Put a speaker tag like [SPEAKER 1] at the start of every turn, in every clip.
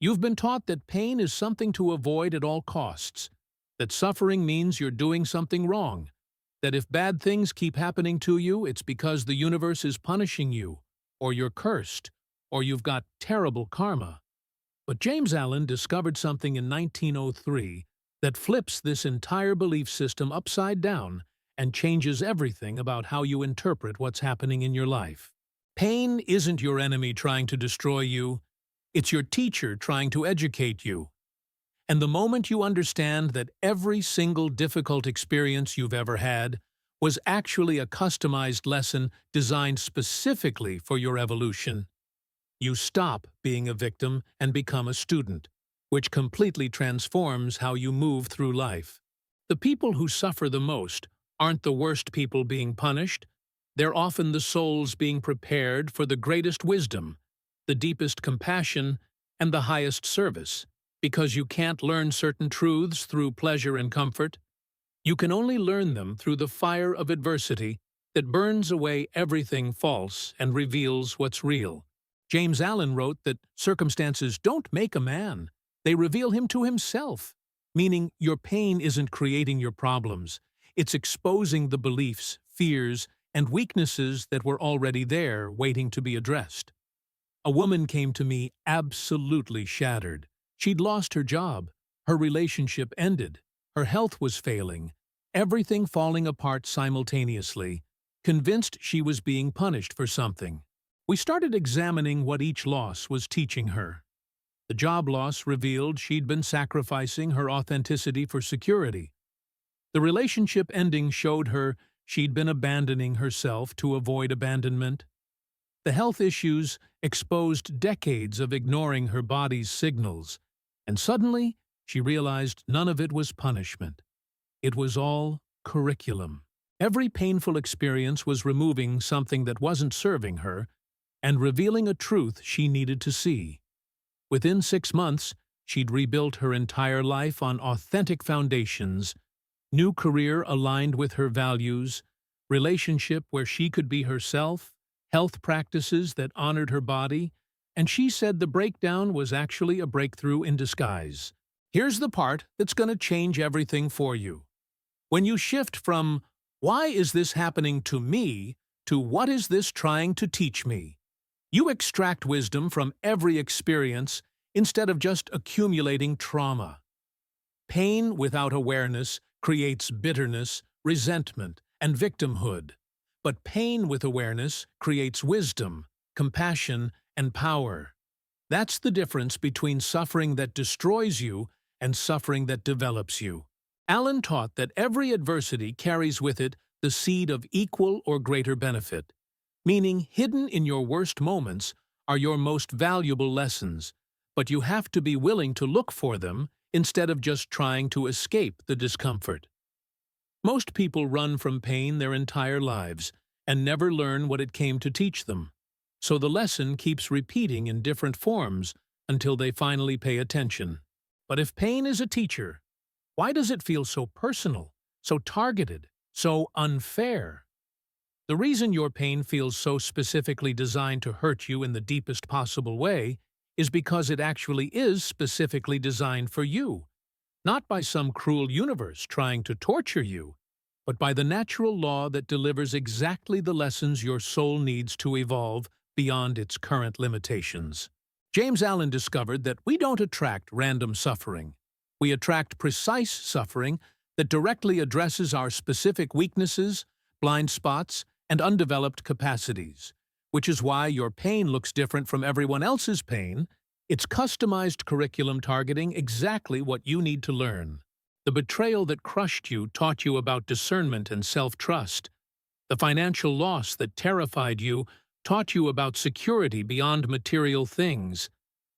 [SPEAKER 1] You've been taught that pain is something to avoid at all costs, that suffering means you're doing something wrong, that if bad things keep happening to you, it's because the universe is punishing you, or you're cursed, or you've got terrible karma. But James Allen discovered something in 1903 that flips this entire belief system upside down and changes everything about how you interpret what's happening in your life. Pain isn't your enemy trying to destroy you, it's your teacher trying to educate you. And the moment you understand that every single difficult experience you've ever had was actually a customized lesson designed specifically for your evolution, you stop being a victim and become a student, which completely transforms how you move through life. The people who suffer the most aren't the worst people being punished. They're often the souls being prepared for the greatest wisdom, the deepest compassion, and the highest service. Because you can't learn certain truths through pleasure and comfort. You can only learn them through the fire of adversity that burns away everything false and reveals what's real. James Allen wrote that circumstances don't make a man, they reveal him to himself, meaning your pain isn't creating your problems, it's exposing the beliefs, fears, and weaknesses that were already there waiting to be addressed. A woman came to me absolutely shattered. She'd lost her job, her relationship ended, her health was failing, everything falling apart simultaneously, convinced she was being punished for something. We started examining what each loss was teaching her. The job loss revealed she'd been sacrificing her authenticity for security. The relationship ending showed her she'd been abandoning herself to avoid abandonment. The health issues exposed decades of ignoring her body's signals, and suddenly she realized none of it was punishment. It was all curriculum. Every painful experience was removing something that wasn't serving her and revealing a truth she needed to see. Within 6 months, she'd rebuilt her entire life on authentic foundations, new career aligned with her values, relationship where she could be herself, health practices that honored her body, and she said the breakdown was actually a breakthrough in disguise. Here's the part that's going to change everything for you. When you shift from, "Why is this happening to me?" to "What is this trying to teach me?" you extract wisdom from every experience instead of just accumulating trauma. Pain without awareness creates bitterness, resentment, and victimhood. But pain with awareness creates wisdom, compassion, and power. That's the difference between suffering that destroys you and suffering that develops you. Allen taught that every adversity carries with it the seed of equal or greater benefit, meaning hidden in your worst moments are your most valuable lessons, but you have to be willing to look for them instead of just trying to escape the discomfort. Most people run from pain their entire lives and never learn what it came to teach them. So the lesson keeps repeating in different forms until they finally pay attention. But if pain is a teacher, why does it feel so personal, so targeted, so unfair? The reason your pain feels so specifically designed to hurt you in the deepest possible way is because it actually is specifically designed for you, not by some cruel universe trying to torture you, but by the natural law that delivers exactly the lessons your soul needs to evolve beyond its current limitations. James Allen discovered that we don't attract random suffering. We attract precise suffering that directly addresses our specific weaknesses, blind spots, and undeveloped capacities, which is why your pain looks different from everyone else's pain. It's customized curriculum targeting exactly what you need to learn. The betrayal that crushed you taught you about discernment and self-trust. The financial loss that terrified you taught you about security beyond material things.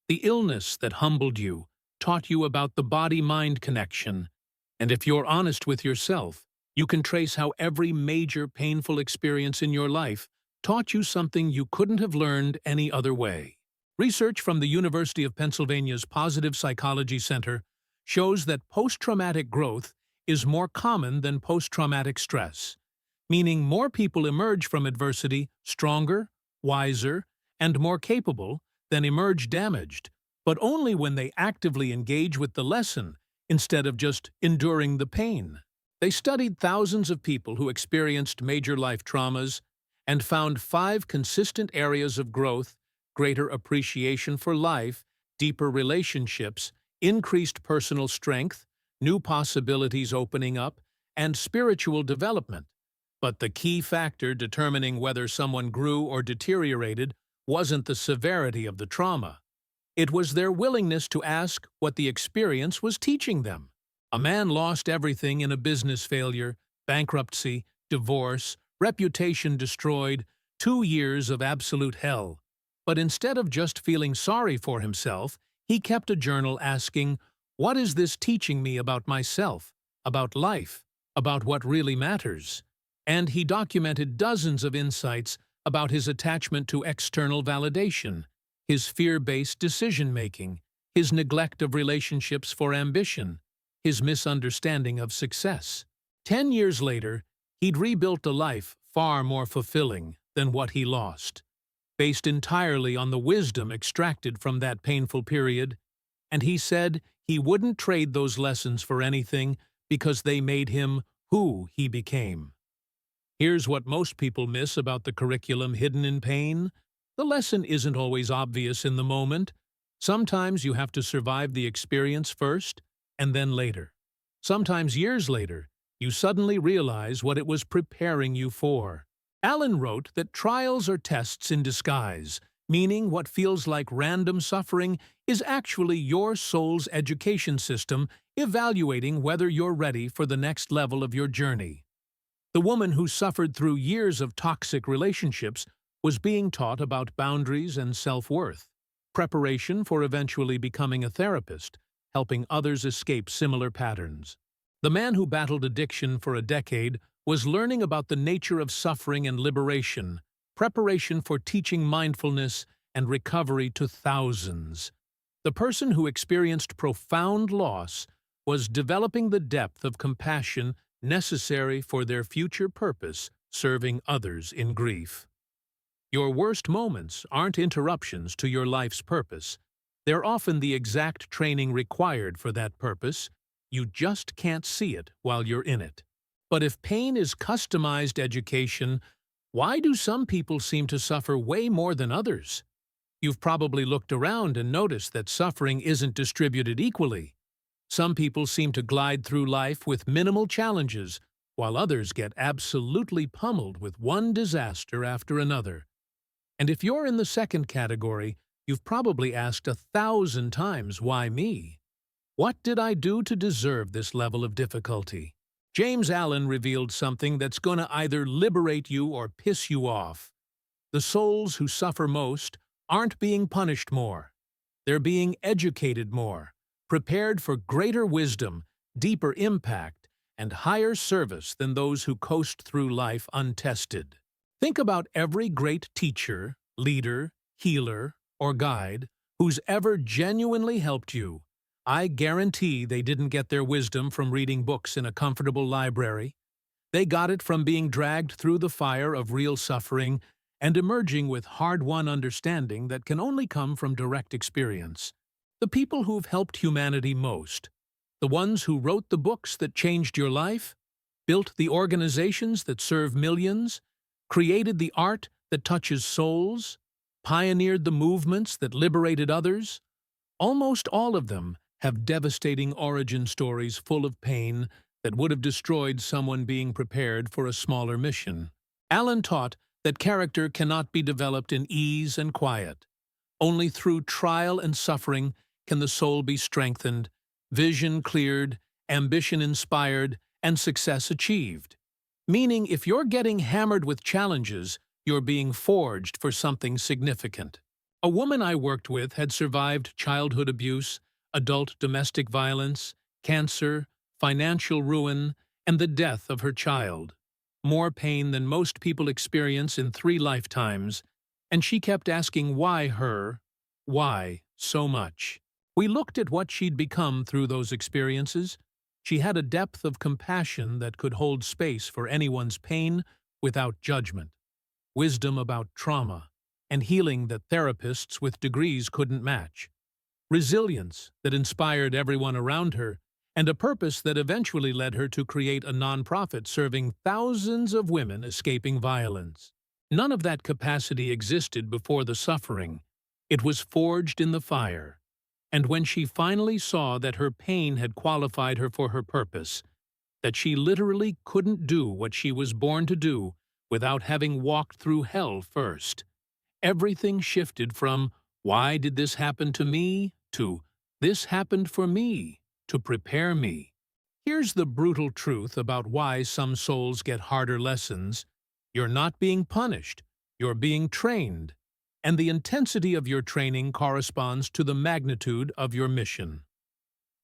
[SPEAKER 1] The illness that humbled you taught you about the body-mind connection. And if you're honest with yourself, you can trace how every major painful experience in your life taught you something you couldn't have learned any other way. Research from the University of Pennsylvania's Positive Psychology Center shows that post-traumatic growth is more common than post-traumatic stress, meaning more people emerge from adversity stronger, wiser, and more capable than emerge damaged, but only when they actively engage with the lesson instead of just enduring the pain. They studied thousands of people who experienced major life traumas and found 5 consistent areas of growth: greater appreciation for life, deeper relationships, increased personal strength, new possibilities opening up, and spiritual development. But the key factor determining whether someone grew or deteriorated wasn't the severity of the trauma. It was their willingness to ask what the experience was teaching them. A man lost everything in a business failure, bankruptcy, divorce, reputation destroyed, 2 years of absolute hell. But instead of just feeling sorry for himself, he kept a journal asking, "What is this teaching me about myself, about life, about what really matters?" And he documented dozens of insights about his attachment to external validation, his fear-based decision-making, his neglect of relationships for ambition, his misunderstanding of success. 10 years later, he'd rebuilt a life far more fulfilling than what he lost, based entirely on the wisdom extracted from that painful period, and he said he wouldn't trade those lessons for anything because they made him who he became. Here's what most people miss about the curriculum hidden in pain. The lesson isn't always obvious in the moment. Sometimes you have to survive the experience first, and then later. Sometimes years later, you suddenly realize what it was preparing you for. Allen wrote that trials are tests in disguise, meaning what feels like random suffering is actually your soul's education system evaluating whether you're ready for the next level of your journey. The woman who suffered through years of toxic relationships was being taught about boundaries and self-worth, preparation for eventually becoming a therapist, helping others escape similar patterns. The man who battled addiction for a decade was learning about the nature of suffering and liberation, preparation for teaching mindfulness and recovery to thousands. The person who experienced profound loss was developing the depth of compassion necessary for their future purpose, serving others in grief. Your worst moments aren't interruptions to your life's purpose. They're often the exact training required for that purpose. You just can't see it while you're in it. But if pain is customized education, why do some people seem to suffer way more than others? You've probably looked around and noticed that suffering isn't distributed equally. Some people seem to glide through life with minimal challenges, while others get absolutely pummeled with one disaster after another. And if you're in the second category, you've probably asked 1,000 times, why me? What did I do to deserve this level of difficulty? James Allen revealed something that's going to either liberate you or piss you off. The souls who suffer most aren't being punished more. They're being educated more, prepared for greater wisdom, deeper impact, and higher service than those who coast through life untested. Think about every great teacher, leader, healer, or guide who's ever genuinely helped you. I guarantee they didn't get their wisdom from reading books in a comfortable library. They got it from being dragged through the fire of real suffering and emerging with hard-won understanding that can only come from direct experience. The people who've helped humanity most, the ones who wrote the books that changed your life, built the organizations that serve millions, created the art that touches souls, pioneered the movements that liberated others, almost all of them have devastating origin stories full of pain that would have destroyed someone being prepared for a smaller mission. Allen taught that character cannot be developed in ease and quiet. Only through trial and suffering can the soul be strengthened, vision cleared, ambition inspired, and success achieved. Meaning, if you're getting hammered with challenges, you're being forged for something significant. A woman I worked with had survived childhood abuse, adult domestic violence, cancer, financial ruin, and the death of her child. More pain than most people experience in 3 lifetimes, and she kept asking why her, why so much. We looked at what she'd become through those experiences. She had a depth of compassion that could hold space for anyone's pain without judgment, wisdom about trauma, and healing that therapists with degrees couldn't match. resilience that inspired everyone around her, and a purpose that eventually led her to create a nonprofit serving thousands of women escaping violence. None of that capacity existed before the suffering. It was forged in the fire. And when she finally saw that her pain had qualified her for her purpose, that she literally couldn't do what she was born to do without having walked through hell first, everything shifted from, "Why did this happen to me?" to, "This happened for me, to prepare me." Here's the brutal truth about why some souls get harder lessons. You're not being punished, you're being trained, and the intensity of your training corresponds to the magnitude of your mission.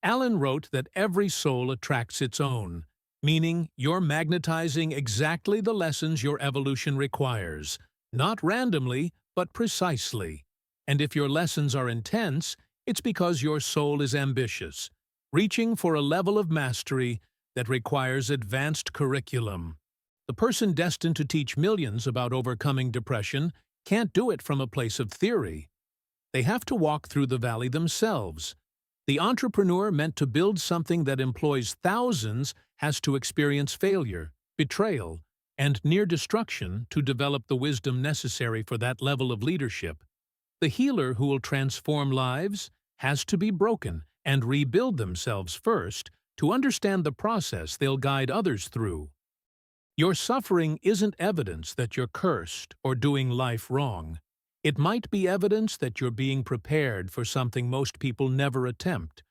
[SPEAKER 1] Allen wrote that every soul attracts its own, meaning you're magnetizing exactly the lessons your evolution requires, not randomly, but precisely. And if your lessons are intense, it's because your soul is ambitious, reaching for a level of mastery that requires advanced curriculum. The person destined to teach millions about overcoming depression can't do it from a place of theory. They have to walk through the valley themselves. The entrepreneur meant to build something that employs thousands has to experience failure, betrayal, and near destruction to develop the wisdom necessary for that level of leadership. The healer who will transform lives has to be broken and rebuild themselves first to understand the process they'll guide others through. Your suffering isn't evidence that you're cursed or doing life wrong. It might be evidence that you're being prepared for something most people never attempt,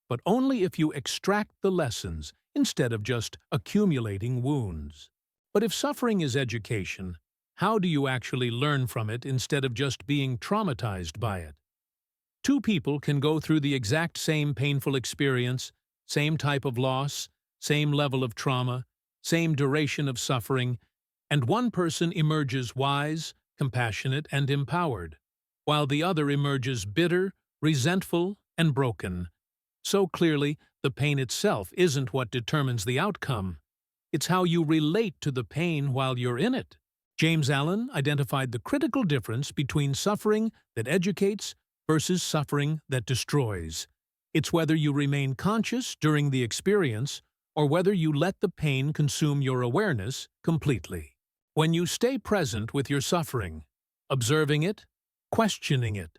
[SPEAKER 1] but only if you extract the lessons instead of just accumulating wounds. But if suffering is education, how do you actually learn from it instead of just being traumatized by it? Two people can go through the exact same painful experience, same type of loss, same level of trauma, same duration of suffering, and one person emerges wise, compassionate, and empowered, while the other emerges bitter, resentful, and broken. So clearly, the pain itself isn't what determines the outcome. It's how you relate to the pain while you're in it. James Allen identified the critical difference between suffering that educates versus suffering that destroys. It's whether you remain conscious during the experience or whether you let the pain consume your awareness completely. When you stay present with your suffering, observing it, questioning it,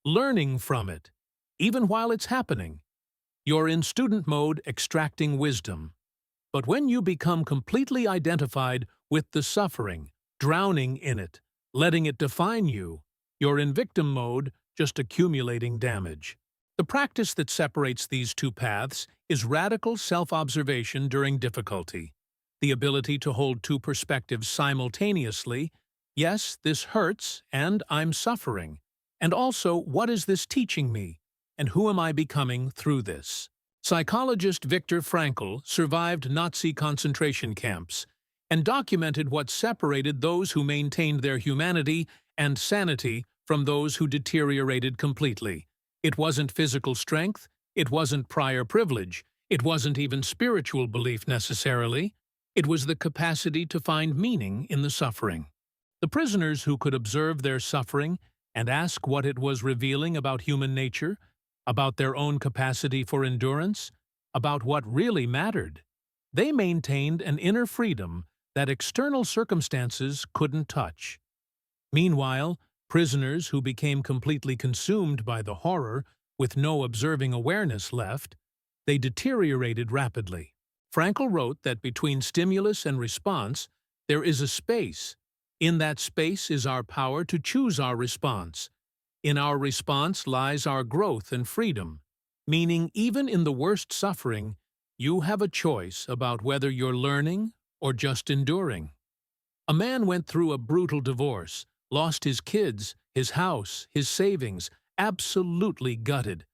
[SPEAKER 1] learning from it, even while it's happening, you're in student mode extracting wisdom. But when you become completely identified with the suffering, drowning in it, letting it define you, you're in victim mode, just accumulating damage. The practice that separates these two paths is radical self-observation during difficulty. The ability to hold two perspectives simultaneously, yes, this hurts, and I'm suffering, and also, what is this teaching me, and who am I becoming through this? Psychologist Viktor Frankl survived Nazi concentration camps and documented what separated those who maintained their humanity and sanity from those who deteriorated completely. It wasn't physical strength, it wasn't prior privilege, it wasn't even spiritual belief necessarily. It was the capacity to find meaning in the suffering. The prisoners who could observe their suffering and ask what it was revealing about human nature, about their own capacity for endurance, about what really mattered, they maintained an inner freedom that external circumstances couldn't touch. Meanwhile, prisoners who became completely consumed by the horror with no observing awareness left, they deteriorated rapidly. Frankl wrote that between stimulus and response, there is a space. In that space is our power to choose our response. In our response lies our growth and freedom, meaning even in the worst suffering, you have a choice about whether you're learning or just enduring. A man went through a brutal divorce, lost his kids, his house, his savings, absolutely gutted.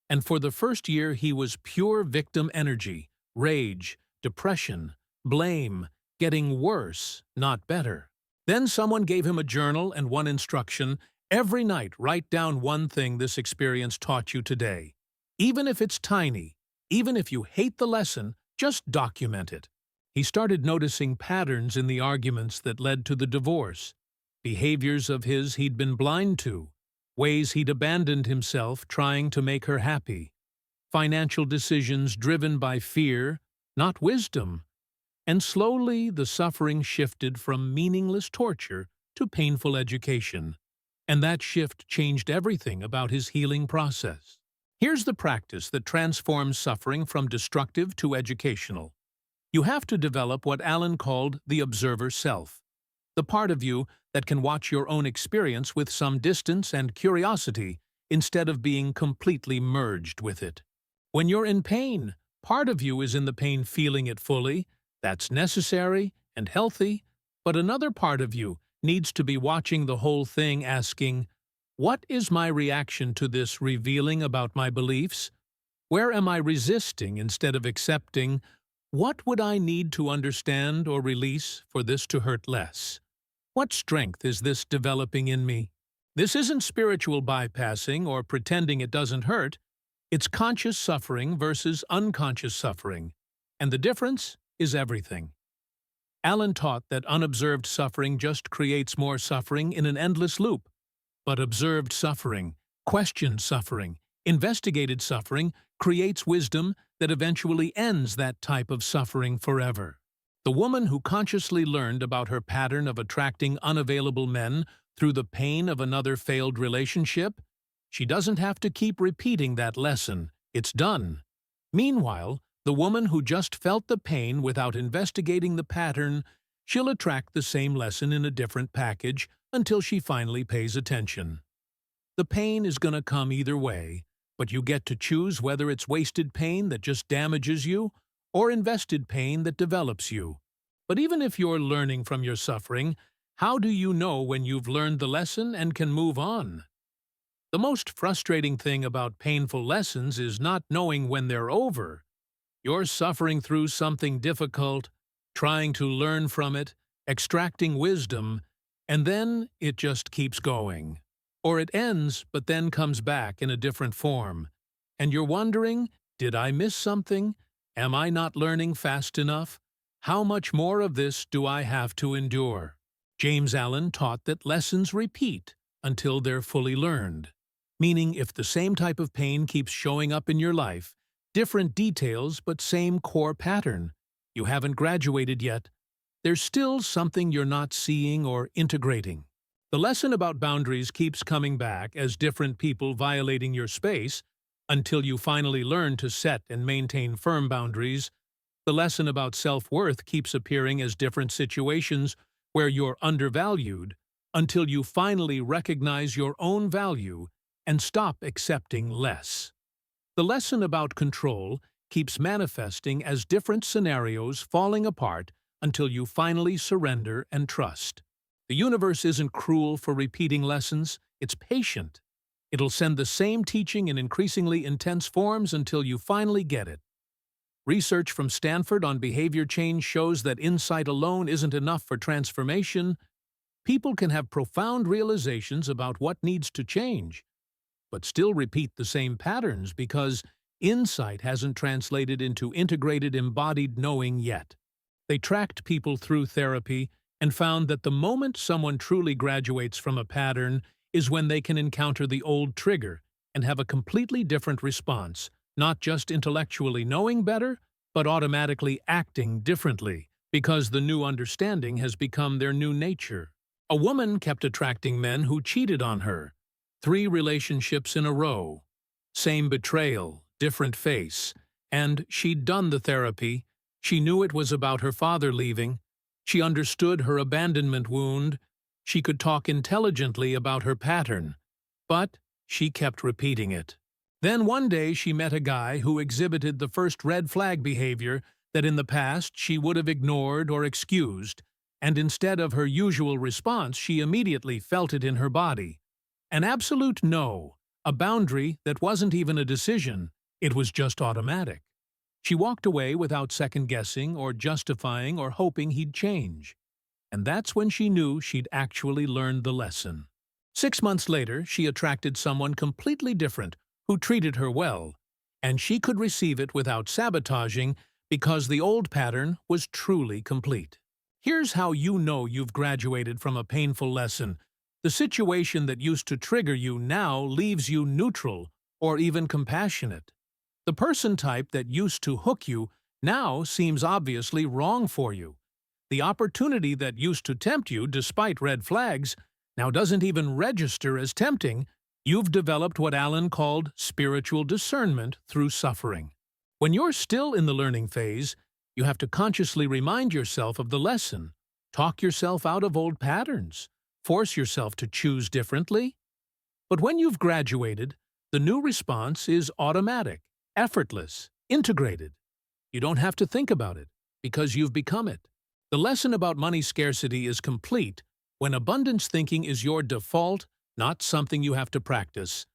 [SPEAKER 1] And for the first year he was pure victim energy, rage, depression, blame, getting worse, not better. Then someone gave him a journal and one instruction: every night write down one thing this experience taught you today. Even if it's tiny, even if you hate the lesson, just document it. He started noticing patterns in the arguments that led to the divorce, behaviors of his he'd been blind to, ways he'd abandoned himself trying to make her happy, financial decisions driven by fear, not wisdom, and slowly the suffering shifted from meaningless torture to painful education. And that shift changed everything about his healing process. Here's the practice that transforms suffering from destructive to educational. You have to develop what Alan called the observer self, the part of you that can watch your own experience with some distance and curiosity instead of being completely merged with it. When you're in pain, part of you is in the pain feeling it fully. That's necessary and healthy, but another part of you needs to be watching the whole thing, asking, what is my reaction to this revealing about my beliefs? Where am I resisting instead of accepting? What would I need to understand or release for this to hurt less? What strength is this developing in me? This isn't spiritual bypassing or pretending it doesn't hurt. It's conscious suffering versus unconscious suffering, and the difference is everything. Alan taught that unobserved suffering just creates more suffering in an endless loop, but observed suffering, questioned suffering, investigated suffering creates wisdom that eventually ends that type of suffering forever. The woman who consciously learned about her pattern of attracting unavailable men through the pain of another failed relationship, she doesn't have to keep repeating that lesson. It's done. Meanwhile, the woman who just felt the pain without investigating the pattern, she'll attract the same lesson in a different package until she finally pays attention. The pain is going to come either way, but you get to choose whether it's wasted pain that just damages you or invested pain that develops you. But even if you're learning from your suffering, how do you know when you've learned the lesson and can move on? The most frustrating thing about painful lessons is not knowing when they're over. You're suffering through something difficult, trying to learn from it, extracting wisdom, and then it just keeps going. Or it ends, but then comes back in a different form. And you're wondering, did I miss something? Am I not learning fast enough? How much more of this do I have to endure? James Allen taught that lessons repeat until they're fully learned. Meaning if the same type of pain keeps showing up in your life, different details but same core pattern, you haven't graduated yet, there's still something you're not seeing or integrating. The lesson about boundaries keeps coming back as different people violating your space until you finally learn to set and maintain firm boundaries. The lesson about self-worth keeps appearing as different situations where you're undervalued until you finally recognize your own value and stop accepting less. The lesson about control keeps manifesting as different scenarios falling apart until you finally surrender and trust. The universe isn't cruel for repeating lessons, it's patient. It'll send the same teaching in increasingly intense forms until you finally get it. Research from Stanford on behavior change shows that insight alone isn't enough for transformation. People can have profound realizations about what needs to change, but still repeat the same patterns because insight hasn't translated into integrated embodied knowing yet. They tracked people through therapy and found that the moment someone truly graduates from a pattern is when they can encounter the old trigger and have a completely different response, not just intellectually knowing better, but automatically acting differently, because the new understanding has become their new nature. A woman kept attracting men who cheated on her. 3 relationships in a row. Same betrayal, different face. And she'd done the therapy. She knew it was about her father leaving. She understood her abandonment wound. She could talk intelligently about her pattern. But she kept repeating it. Then one day she met a guy who exhibited the first red flag behavior that in the past she would have ignored or excused, and instead of her usual response she immediately felt it in her body. An absolute no, a boundary that wasn't even a decision, it was just automatic. She walked away without second-guessing or justifying or hoping he'd change. And that's when she knew she'd actually learned the lesson. 6 months later, she attracted someone completely different who treated her well, and she could receive it without sabotaging because the old pattern was truly complete. Here's how you know you've graduated from a painful lesson. The situation that used to trigger you now leaves you neutral or even compassionate. The person type that used to hook you now seems obviously wrong for you. The opportunity that used to tempt you despite red flags now doesn't even register as tempting. You've developed what Alan called spiritual discernment through suffering. When you're still in the learning phase, you have to consciously remind yourself of the lesson, talk yourself out of old patterns, force yourself to choose differently. But when you've graduated, the new response is automatic, effortless, integrated. You don't have to think about it, because you've become it. The lesson about money scarcity is complete when abundance thinking is your default, not something you have to practice.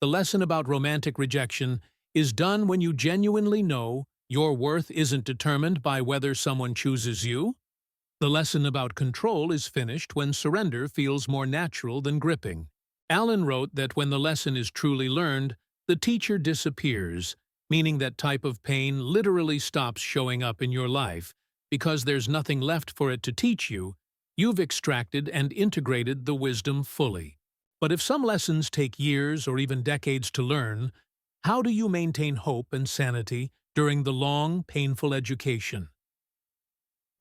[SPEAKER 1] The lesson about romantic rejection is done when you genuinely know your worth isn't determined by whether someone chooses you. The lesson about control is finished when surrender feels more natural than gripping. Alan wrote that when the lesson is truly learned, the teacher disappears, meaning that type of pain literally stops showing up in your life because there's nothing left for it to teach you. You've extracted and integrated the wisdom fully. But if some lessons take years or even decades to learn, how do you maintain hope and sanity during the long, painful education?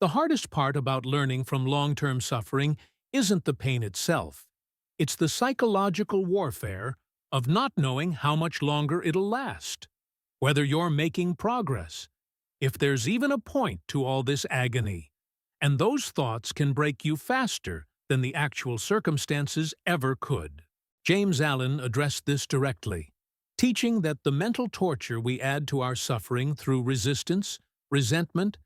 [SPEAKER 1] The hardest part about learning from long-term suffering isn't the pain itself. It's the psychological warfare of not knowing how much longer it'll last, whether you're making progress, if there's even a point to all this agony. And those thoughts can break you faster than the actual circumstances ever could. James Allen addressed this directly, teaching that the mental torture we add to our suffering through resistance, resentment,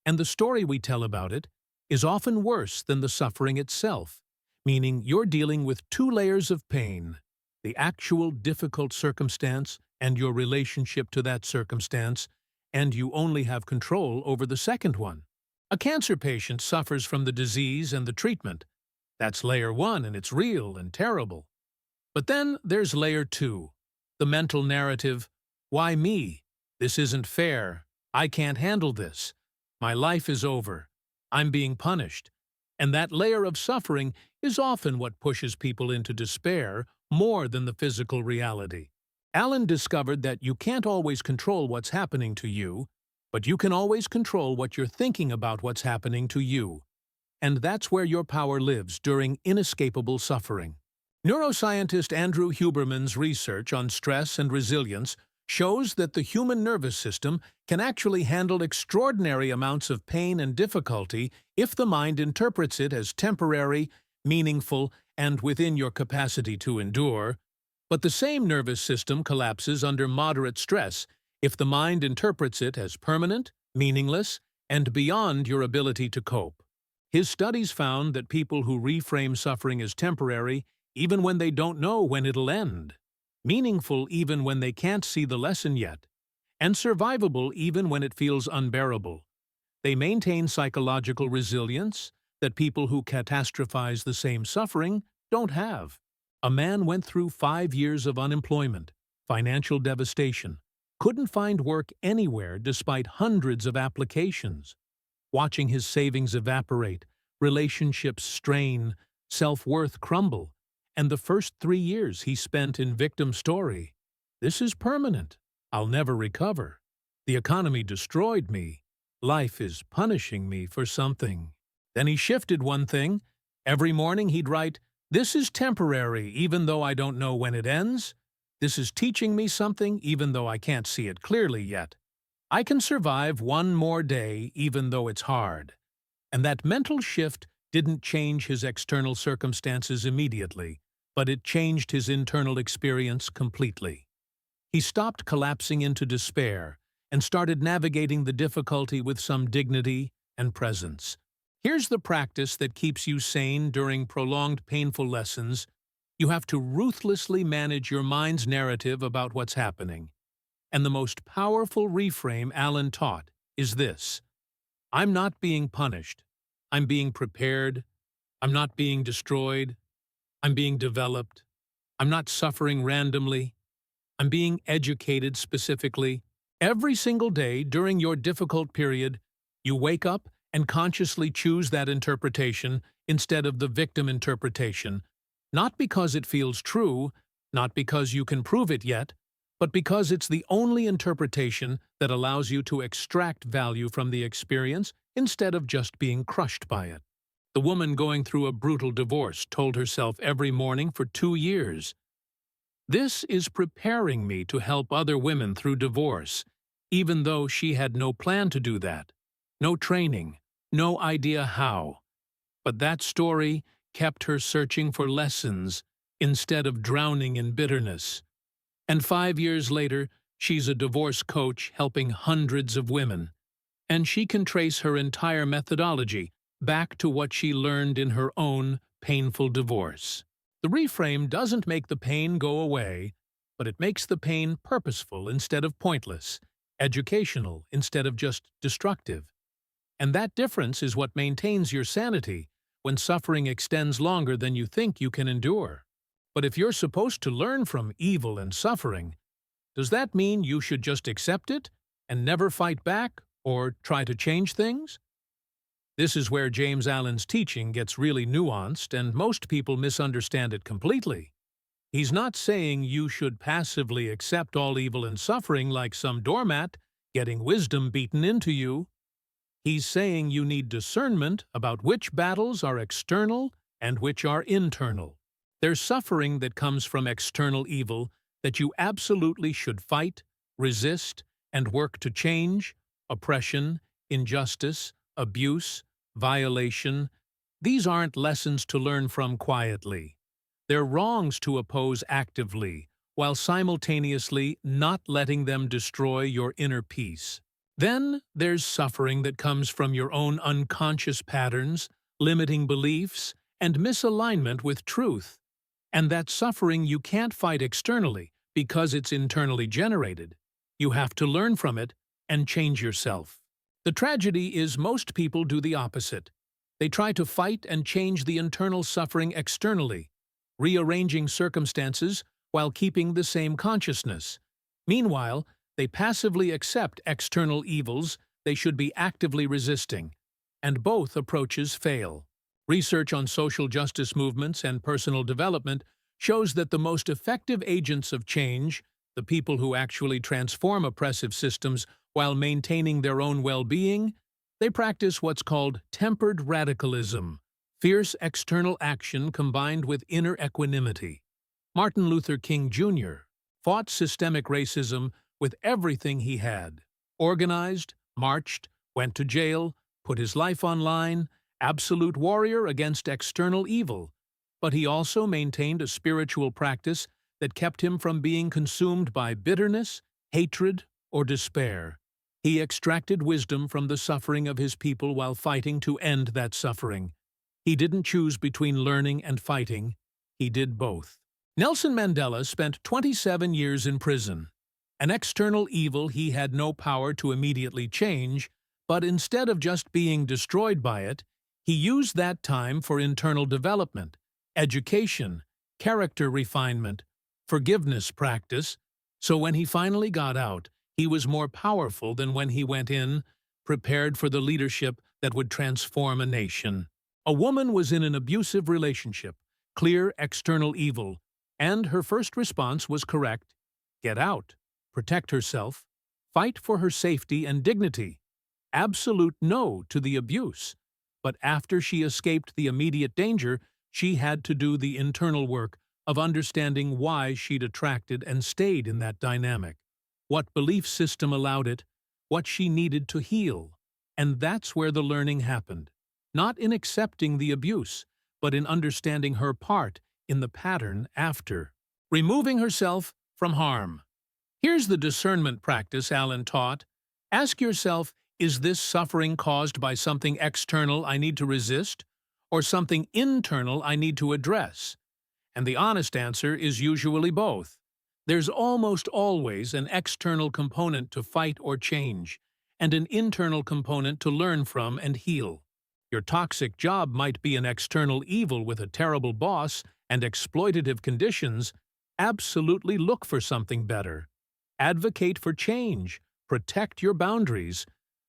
[SPEAKER 1] and the story we tell about it is often worse than the suffering itself, meaning you're dealing with two layers of pain, the actual difficult circumstance and your relationship to that circumstance, and you only have control over the second one. A cancer patient suffers from the disease and the treatment. That's layer one, and it's real and terrible. But then there's layer two, the mental narrative, why me? This isn't fair. I can't handle this. My life is over. I'm being punished. And that layer of suffering is often what pushes people into despair more than the physical reality. Alan discovered that you can't always control what's happening to you, but you can always control what you're thinking about what's happening to you. And that's where your power lives during inescapable suffering. Neuroscientist Andrew Huberman's research on stress and resilience shows that the human nervous system can actually handle extraordinary amounts of pain and difficulty if the mind interprets it as temporary, meaningful, and within your capacity to endure. But the same nervous system collapses under moderate stress if the mind interprets it as permanent, meaningless, and beyond your ability to cope. His studies found that people who reframe suffering as temporary, even when they don't know when it'll end, meaningful even when they can't see the lesson yet, and survivable even when it feels unbearable, they maintain psychological resilience that people who catastrophize the same suffering don't have. A man went through 5 years of unemployment, financial devastation, couldn't find work anywhere despite hundreds of applications. Watching his savings evaporate, relationships strain, self-worth crumble, and the first 3 years he spent in victim story. This is permanent. I'll never recover. The economy destroyed me. Life is punishing me for something. Then he shifted one thing. Every morning he'd write, "This is temporary, even though I don't know when it ends. This is teaching me something, even though I can't see it clearly yet. I can survive one more day, even though it's hard." And that mental shift didn't change his external circumstances immediately, but it changed his internal experience completely. He stopped collapsing into despair and started navigating the difficulty with some dignity and presence. Here's the practice that keeps you sane during prolonged painful lessons. You have to ruthlessly manage your mind's narrative about what's happening. And the most powerful reframe Alan taught is this: I'm not being punished. I'm being prepared. I'm not being destroyed. I'm being developed. I'm not suffering randomly. I'm being educated specifically. Every single day during your difficult period, you wake up and consciously choose that interpretation instead of the victim interpretation. Not because it feels true, not because you can prove it yet, but because it's the only interpretation that allows you to extract value from the experience instead of just being crushed by it. The woman going through a brutal divorce told herself every morning for 2 years, "This is preparing me to help other women through divorce," even though she had no plan to do that, no training, no idea how. But that story kept her searching for lessons instead of drowning in bitterness. And 5 years later, she's a divorce coach helping hundreds of women. And she can trace her entire methodology back to what she learned in her own painful divorce. The reframe doesn't make the pain go away, but it makes the pain purposeful instead of pointless, educational instead of just destructive. And that difference is what maintains your sanity when suffering extends longer than you think you can endure. But if you're supposed to learn from evil and suffering, does that mean you should just accept it and never fight back or try to change things? This is where James Allen's teaching gets really nuanced and most people misunderstand it completely. He's not saying you should passively accept all evil and suffering like some doormat, getting wisdom beaten into you. He's saying you need discernment about which battles are external and which are internal. There's suffering that comes from external evil that you absolutely should fight, resist, and work to change: oppression, injustice, abuse, violation. These aren't lessons to learn from quietly. They're wrongs to oppose actively, while simultaneously not letting them destroy your inner peace. Then there's suffering that comes from your own unconscious patterns, limiting beliefs, and misalignment with truth. And that suffering you can't fight externally because it's internally generated. You have to learn from it and change yourself. The tragedy is most people do the opposite. They try to fight and change the internal suffering externally, rearranging circumstances while keeping the same consciousness. Meanwhile, they passively accept external evils they should be actively resisting, and both approaches fail. Research on social justice movements and personal development shows that the most effective agents of change, the people who actually transform oppressive systems while maintaining their own well-being, they practice what's called tempered radicalism, fierce external action combined with inner equanimity. Martin Luther King Jr. fought systemic racism with everything he had: organized, marched, went to jail, put his life on line, absolute warrior against external evil. But he also maintained a spiritual practice that kept him from being consumed by bitterness, hatred, or despair. He extracted wisdom from the suffering of his people while fighting to end that suffering. He didn't choose between learning and fighting. He did both. Nelson Mandela spent 27 years in prison. An external evil he had no power to immediately change, but instead of just being destroyed by it, he used that time for internal development, education, character refinement, forgiveness practice, so when he finally got out, he was more powerful than when he went in, prepared for the leadership that would transform a nation. A woman was in an abusive relationship, clear external evil, and her first response was correct: get out, protect herself, fight for her safety and dignity. Absolute no to the abuse. But after she escaped the immediate danger, she had to do the internal work of understanding why she'd attracted and stayed in that dynamic, what belief system allowed it, what she needed to heal. And that's where the learning happened. Not in accepting the abuse, but in understanding her part in the pattern after. Removing herself from harm. Here's the discernment practice Allen taught. Ask yourself, is this suffering caused by something external I need to resist, or something internal I need to address? And the honest answer is usually both. There's almost always an external component to fight or change, and an internal component to learn from and heal. Your toxic job might be an external evil with a terrible boss and exploitative conditions. Absolutely look for something better. Advocate for change. Protect your boundaries.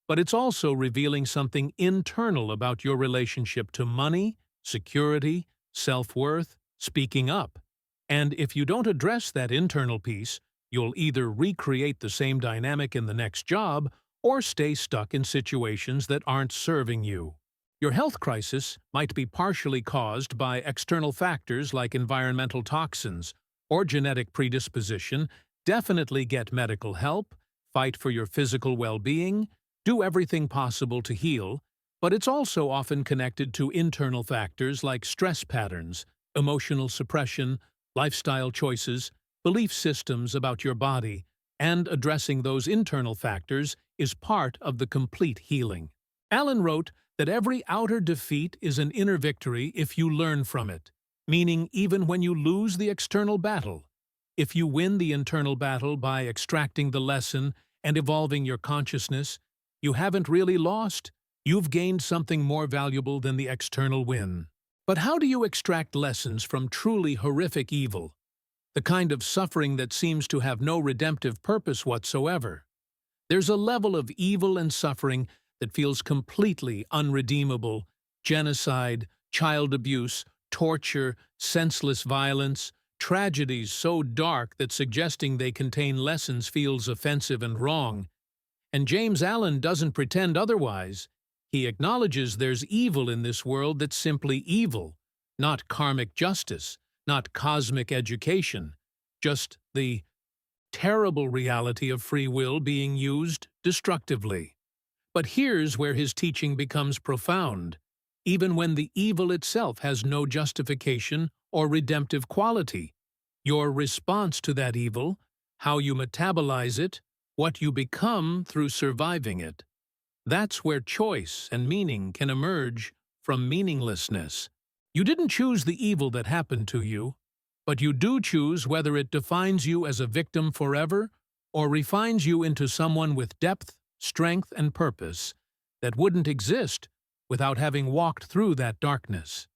[SPEAKER 1] But it's also revealing something internal about your relationship to money, security, self-worth, speaking up. And if you don't address that internal piece, you'll either recreate the same dynamic in the next job or stay stuck in situations that aren't serving you. Your health crisis might be partially caused by external factors like environmental toxins or genetic predisposition. Definitely get medical help, fight for your physical well-being, do everything possible to heal, but it's also often connected to internal factors like stress patterns, emotional suppression, lifestyle choices, belief systems about your body, and addressing those internal factors is part of the complete healing. Allen wrote that every outer defeat is an inner victory if you learn from it, meaning even when you lose the external battle. If you win the internal battle by extracting the lesson and evolving your consciousness, you haven't really lost. You've gained something more valuable than the external win. But how do you extract lessons from truly horrific evil? The kind of suffering that seems to have no redemptive purpose whatsoever. There's a level of evil and suffering that feels completely unredeemable: genocide, child abuse, torture, senseless violence, tragedies so dark that suggesting they contain lessons feels offensive and wrong. And James Allen doesn't pretend otherwise. He acknowledges there's evil in this world that's simply evil, not karmic justice, not cosmic education, just the terrible reality of free will being used destructively. But here's where his teaching becomes profound. Even when the evil itself has no justification or redemptive quality, your response to that evil, how you metabolize it, what you become through surviving it, that's where choice and meaning can emerge from meaninglessness. You didn't choose the evil that happened to you, but you do choose whether it defines you as a victim forever or refines you into someone with depth, strength, and purpose that wouldn't exist without having walked through that darkness.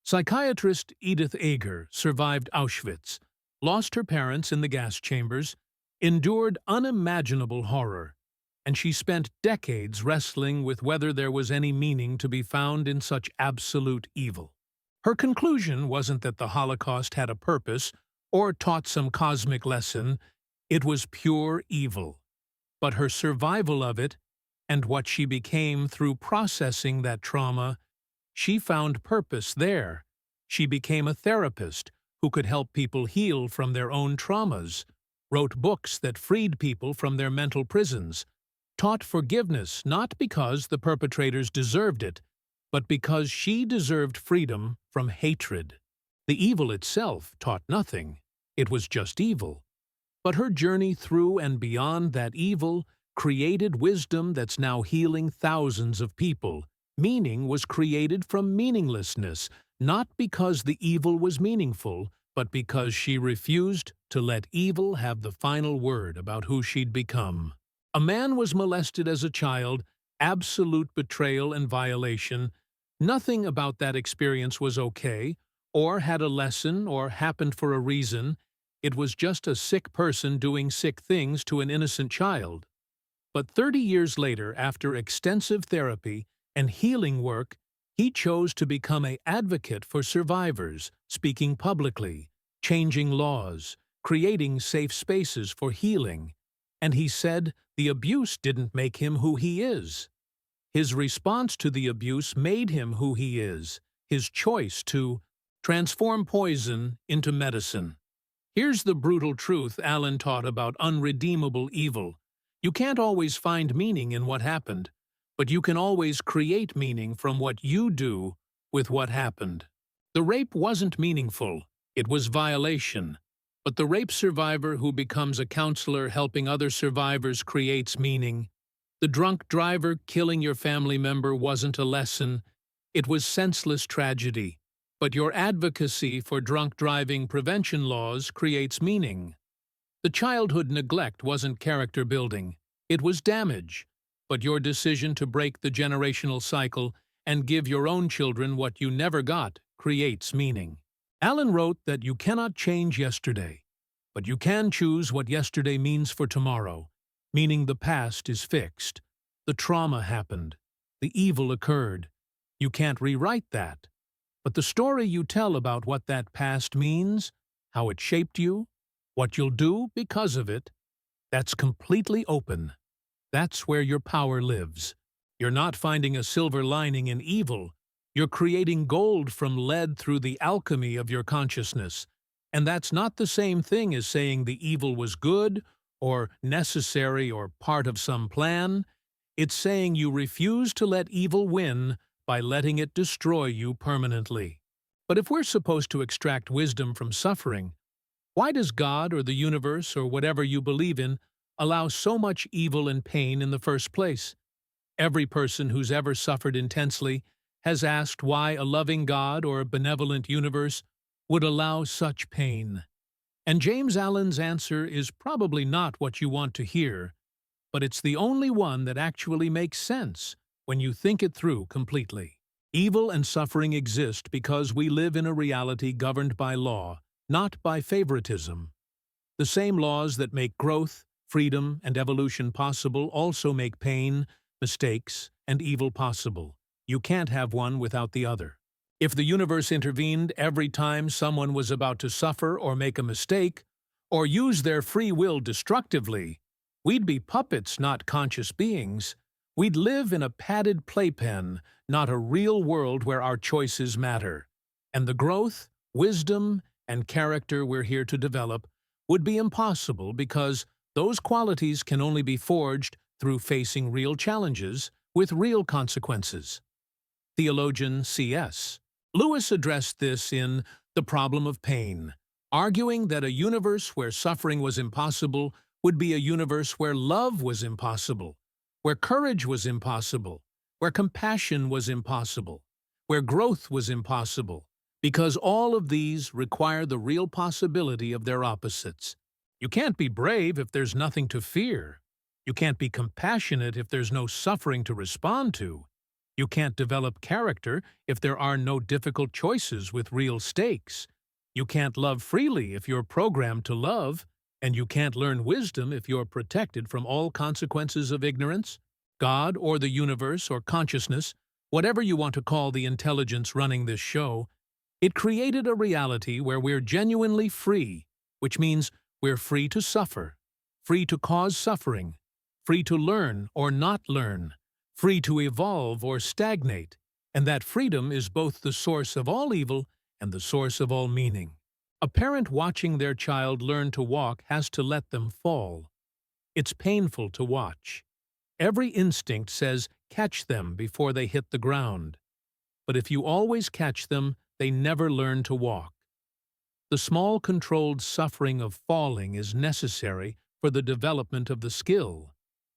[SPEAKER 1] Psychiatrist Edith Eger survived Auschwitz, lost her parents in the gas chambers, endured unimaginable horror, and she spent decades wrestling with whether there was any meaning to be found in such absolute evil. Her conclusion wasn't that the Holocaust had a purpose or taught some cosmic lesson. It was pure evil. But her survival of it, and what she became through processing that trauma, she found purpose there. She became a therapist who could help people heal from their own traumas, wrote books that freed people from their mental prisons, taught forgiveness not because the perpetrators deserved it, but because she deserved freedom from hatred. The evil itself taught nothing. It was just evil. But her journey through and beyond that evil created wisdom that's now healing thousands of people. Meaning was created from meaninglessness, not because the evil was meaningful, but because she refused to let evil have the final word about who she'd become. A man was molested as a child, absolute betrayal and violation. Nothing about that experience was okay, or had a lesson, or happened for a reason. It was just a sick person doing sick things to an innocent child. But 30 years later, after extensive therapy and healing work, he chose to become an advocate for survivors, speaking publicly, changing laws, creating safe spaces for healing. And he said the abuse didn't make him who he is. His response to the abuse made him who he is, his choice to transform poison into medicine. Here's the brutal truth Allen taught about unredeemable evil. You can't always find meaning in what happened, but you can always create meaning from what you do with what happened. The rape wasn't meaningful, it was violation. But the rape survivor who becomes a counselor helping other survivors creates meaning. The drunk driver killing your family member wasn't a lesson, it was senseless tragedy. But your advocacy for drunk driving prevention laws creates meaning. The childhood neglect wasn't character building, it was damage. But your decision to break the generational cycle and give your own children what you never got creates meaning. Allen wrote that you cannot change yesterday, but you can choose what yesterday means for tomorrow, meaning the past is fixed. The trauma happened. The evil occurred. You can't rewrite that. But the story you tell about what that past means, how it shaped you, what you'll do because of it, that's completely open. That's where your power lives. You're not finding a silver lining in evil. You're creating gold from lead through the alchemy of your consciousness. And that's not the same thing as saying the evil was good, or necessary, or part of some plan. It's saying you refuse to let evil win by letting it destroy you permanently. But if we're supposed to extract wisdom from suffering, why does God or the universe or whatever you believe in allow so much evil and pain in the first place? Every person who's ever suffered intensely has asked why a loving God or a benevolent universe would allow such pain. And James Allen's answer is probably not what you want to hear, but it's the only one that actually makes sense when you think it through completely. Evil and suffering exist because we live in a reality governed by law, not by favoritism. The same laws that make growth, freedom, and evolution possible also make pain, mistakes, and evil possible. You can't have one without the other. If the universe intervened every time someone was about to suffer or make a mistake, or use their free will destructively, we'd be puppets, not conscious beings. We'd live in a padded playpen, not a real world where our choices matter. And the growth, wisdom, and character we're here to develop would be impossible because those qualities can only be forged through facing real challenges with real consequences. Theologian C.S. Lewis addressed this in The Problem of Pain, arguing that a universe where suffering was impossible would be a universe where love was impossible, where courage was impossible, where compassion was impossible, where growth was impossible, because all of these require the real possibility of their opposites. You can't be brave if there's nothing to fear. You can't be compassionate if there's no suffering to respond to. You can't develop character if there are no difficult choices with real stakes. You can't love freely if you're programmed to love, and you can't learn wisdom if you're protected from all consequences of ignorance. God or the universe or consciousness, whatever you want to call the intelligence running this show, it created a reality where we're genuinely free, which means we're free to suffer, free to cause suffering, free to learn or not learn, free to evolve or stagnate, and that freedom is both the source of all evil and the source of all meaning. A parent watching their child learn to walk has to let them fall. It's painful to watch. Every instinct says, catch them before they hit the ground. But if you always catch them, they never learn to walk. The small controlled suffering of falling is necessary for the development of the skill,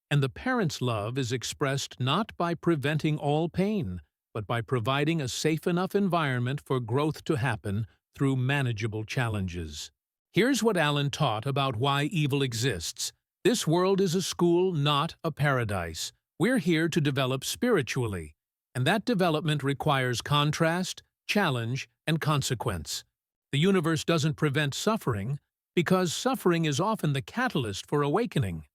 [SPEAKER 1] and the parent's love is expressed not by preventing all pain, but by providing a safe enough environment for growth to happen through manageable challenges. Here's what Allen taught about why evil exists. This world is a school, not a paradise. We're here to develop spiritually, and that development requires contrast, challenge, and consequence. The universe doesn't prevent suffering because suffering is often the catalyst for awakening.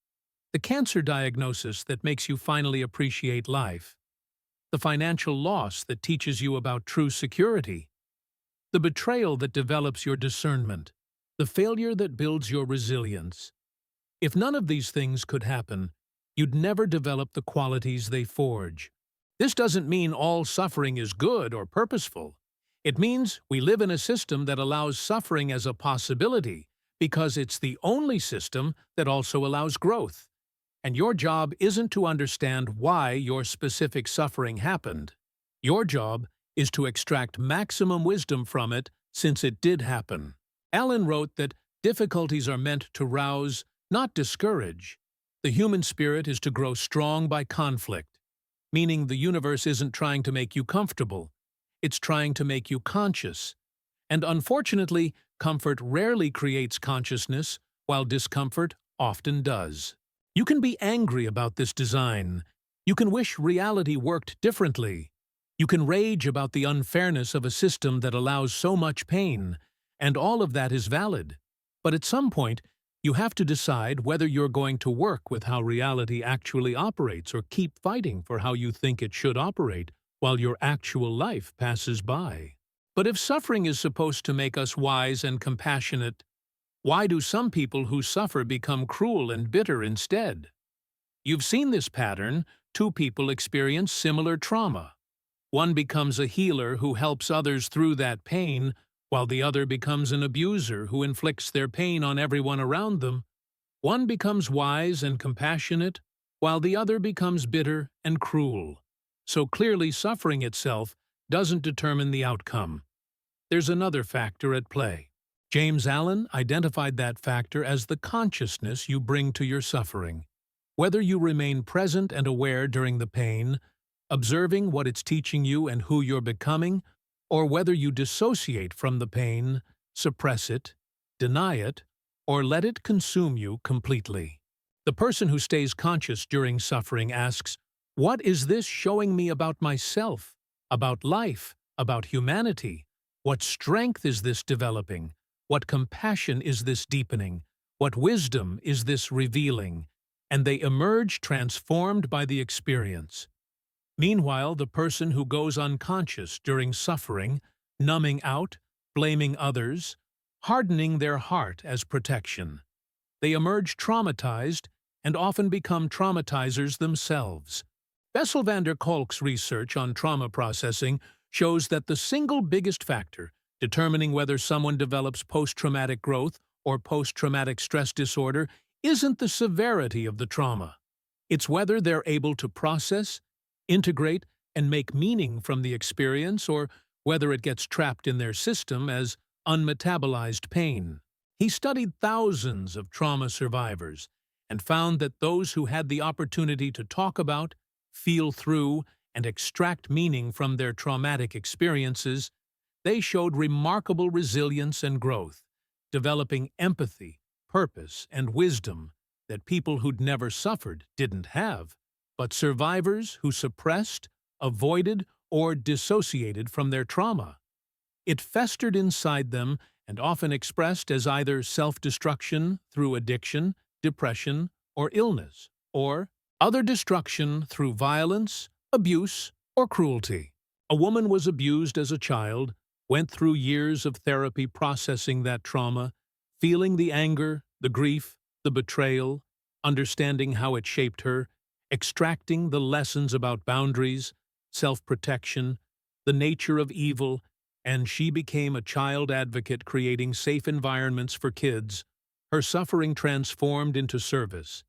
[SPEAKER 1] The cancer diagnosis that makes you finally appreciate life. The financial loss that teaches you about true security. The betrayal that develops your discernment. The failure that builds your resilience. If none of these things could happen, you'd never develop the qualities they forge. This doesn't mean all suffering is good or purposeful. It means we live in a system that allows suffering as a possibility because it's the only system that also allows growth. And your job isn't to understand why your specific suffering happened. Your job is to extract maximum wisdom from it since it did happen. Allen wrote that difficulties are meant to rouse, not discourage. The human spirit is to grow strong by conflict, meaning the universe isn't trying to make you comfortable. It's trying to make you conscious. And unfortunately, comfort rarely creates consciousness, while discomfort often does. You can be angry about this design. You can wish reality worked differently. You can rage about the unfairness of a system that allows so much pain, and all of that is valid. But at some point, you have to decide whether you're going to work with how reality actually operates or keep fighting for how you think it should operate while your actual life passes by. But if suffering is supposed to make us wise and compassionate, why do some people who suffer become cruel and bitter instead? You've seen this pattern. Two people experience similar trauma. One becomes a healer who helps others through that pain, while the other becomes an abuser who inflicts their pain on everyone around them. One becomes wise and compassionate, while the other becomes bitter and cruel. So clearly, suffering itself doesn't determine the outcome. There's another factor at play. James Allen identified that factor as the consciousness you bring to your suffering. Whether you remain present and aware during the pain, observing what it's teaching you and who you're becoming, or whether you dissociate from the pain, suppress it, deny it, or let it consume you completely. The person who stays conscious during suffering asks, "What is this showing me about myself, about life, about humanity? What strength is this developing? What compassion is this deepening? What wisdom is this revealing?" And they emerge transformed by the experience. Meanwhile, the person who goes unconscious during suffering, numbing out, blaming others, hardening their heart as protection. They emerge traumatized and often become traumatizers themselves. Bessel van der Kolk's research on trauma processing shows that the single biggest factor determining whether someone develops post-traumatic growth or post-traumatic stress disorder isn't the severity of the trauma. It's whether they're able to process, integrate, and make meaning from the experience, or whether it gets trapped in their system as unmetabolized pain. He studied thousands of trauma survivors and found that those who had the opportunity to talk about, feel through, and extract meaning from their traumatic experiences, they showed remarkable resilience and growth, developing empathy, purpose, and wisdom that people who'd never suffered didn't have. But survivors who suppressed, avoided, or dissociated from their trauma. It festered inside them and often expressed as either self-destruction through addiction, depression, or illness, or other destruction through violence, abuse, or cruelty. A woman was abused as a child, went through years of therapy processing that trauma, feeling the anger, the grief, the betrayal, understanding how it shaped her, extracting the lessons about boundaries, self-protection, the nature of evil, and she became a child advocate creating safe environments for kids. Her suffering transformed into service.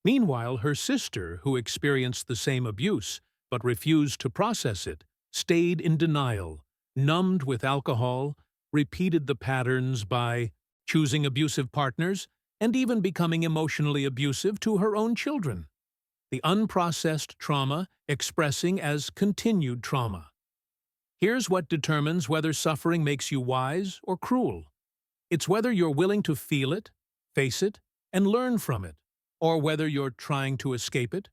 [SPEAKER 1] Meanwhile, her sister, who experienced the same abuse but refused to process it, stayed in denial, numbed with alcohol, repeated the patterns by choosing abusive partners, and even becoming emotionally abusive to her own children. The unprocessed trauma expressing as continued trauma. Here's what determines whether suffering makes you wise or cruel. It's whether you're willing to feel it, face it, and learn from it, or whether you're trying to escape it,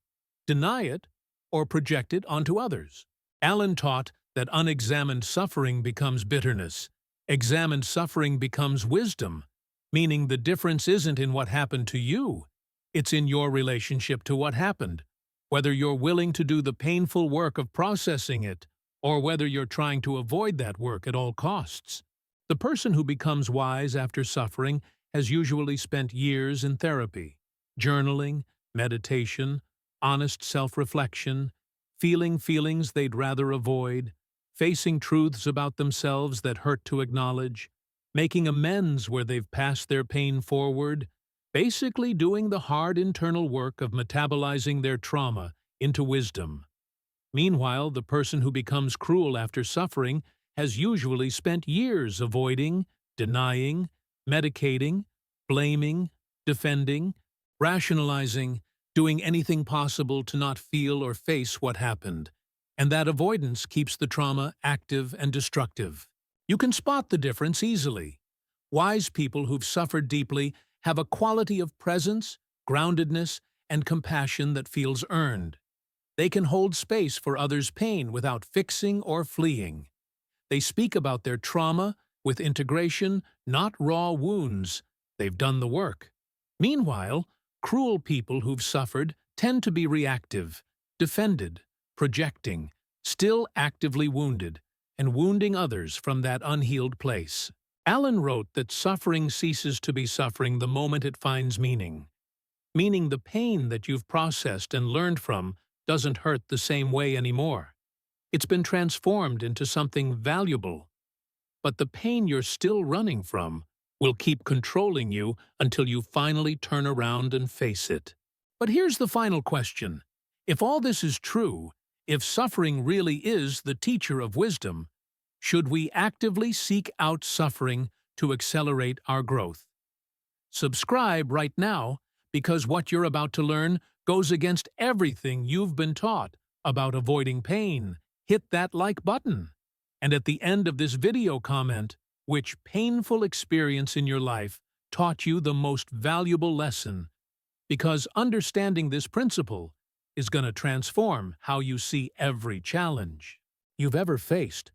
[SPEAKER 1] deny it, or project it onto others. Allen taught that unexamined suffering becomes bitterness. Examined suffering becomes wisdom, meaning the difference isn't in what happened to you. It's in your relationship to what happened, whether you're willing to do the painful work of processing it, or whether you're trying to avoid that work at all costs. The person who becomes wise after suffering has usually spent years in therapy, journaling, meditation, honest self-reflection, feeling feelings they'd rather avoid, facing truths about themselves that hurt to acknowledge, making amends where they've passed their pain forward, basically doing the hard internal work of metabolizing their trauma into wisdom. Meanwhile, the person who becomes cruel after suffering has usually spent years avoiding, denying, medicating, blaming, defending, rationalizing, doing anything possible to not feel or face what happened, and that avoidance keeps the trauma active and destructive. You can spot the difference easily. Wise people who've suffered deeply have a quality of presence, groundedness, and compassion that feels earned. They can hold space for others' pain without fixing or fleeing. They speak about their trauma with integration, not raw wounds. They've done the work. Meanwhile, cruel people who've suffered tend to be reactive, defended, projecting, still actively wounded, and wounding others from that unhealed place. Allen wrote that suffering ceases to be suffering the moment it finds meaning, meaning the pain that you've processed and learned from doesn't hurt the same way anymore. It's been transformed into something valuable. But the pain you're still running from will keep controlling you until you finally turn around and face it. But here's the final question. If all this is true, if suffering really is the teacher of wisdom, should we actively seek out suffering to accelerate our growth? Subscribe right now, because what you're about to learn goes against everything you've been taught about avoiding pain. Hit that like button. And at the end of this video, comment which painful experience in your life taught you the most valuable lesson, because understanding this principle is going to transform how you see every challenge you've ever faced.